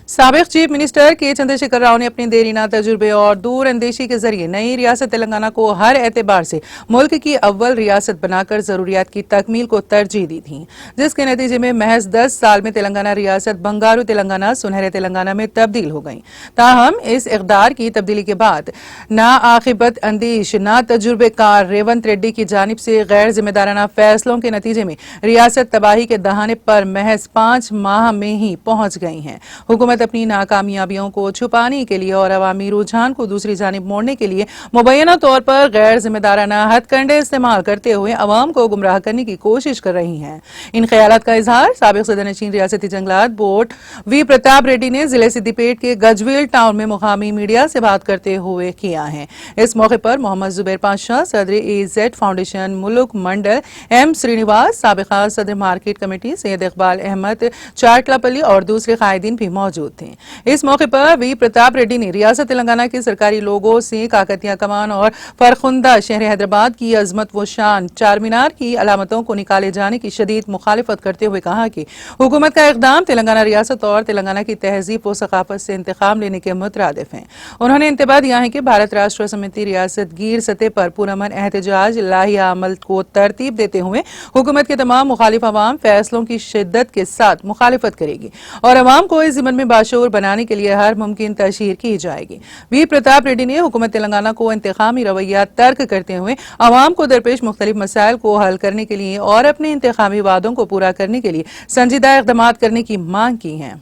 سابق chief minister کے چندرشیکھر راؤ نے اپنے دیرینہ تجربے اور دور اندیشی کے ذریعے نئی ریاست تلنگانہ کو ہر اعتبار سے ملک کی اول ریاست بنا کر ضروریات کی تکمیل کو ترجیح دی تھی، جس کے نتیجے میں محض 10 سال میں تلنگانہ ریاست بنگارو تلنگانہ سنہرے تلنگانہ میں تبدیل ہو گئی۔ تاہم اس اقدار کی تبدیلی کے بعد نہ عاقبت اندیش نہ تجربے کار ریونت ریڈی کی جانب سے غیر ذمہ دارانہ فیصلوں کے نتیجے میں ریاست تباہی کے دہانے پر محض 5 ماہ میں ہی پہنچ گئی ہیں۔ حکومت اپنی ناکامیابیوں کو چھپانے کے لیے اور عوامی رجحان کو دوسری جانب موڑنے کے لیے مبینہ طور پر غیر ذمہ دارانہ ہتھ کنڈے استعمال کرتے ہوئے عوام کو گمراہ کرنے کی کوشش کر رہی ہیں۔ ان خیالات کا اظہار سابق صدر نشین ریاستی جنگلات بورڈ وی پرتاپ ریڈی نے ضلع سدی پیٹ کے گجویل ٹاؤن میں مقامی میڈیا سے بات کرتے ہوئے کیا ہے۔ اس موقع پر محمد زبیر پاشا، صدر AZ فاؤنڈیشن ملک منڈل M سرینیواس، سابقہ صدر مارکیٹ کمیٹی سید اقبال احمد چارٹلاپلی اور دوسرے قائدین بھی موجود تھے۔ اس موقع پر وی پرتاپ ریڈی نے ریاست تلنگانہ کے سرکاری لوگوں سے کاکتیہ کمان اور فرخندہ شہر حیدرآباد کی عظمت و شان چار مینار کی علامتوں کو نکالے جانے کی شدید مخالفت کرتے ہوئے کہا کہ حکومت کا اقدام تلنگانہ ریاست اور تلنگانہ کی تہذیب و ثقافت سے انتقام لینے کے مترادف ہیں۔ انہوں نے انتباہ دیا ہے کہ بھارت راشٹر سمیتی ریاست گیر سطح پر پرامن احتجاج لاہیہ عمل کو ترتیب دیتے ہوئے حکومت کے تمام مخالف عوام فیصلوں کی شدت کے ساتھ مخالفت کرے گی اور عوام کو اس ضمن میں باشعور بنانے کے لیے ہر ممکن تشہیر کی جائے گی۔ وی پرتاپ ریڈی نے حکومت تلنگانہ کو انتقامی رویہ ترک کرتے ہوئے عوام کو درپیش مختلف مسائل کو حل کرنے کے لیے اور اپنے انتخابی وعدوں کو پورا کرنے کے لیے سنجیدہ اقدامات کرنے کی مانگ کی ہے۔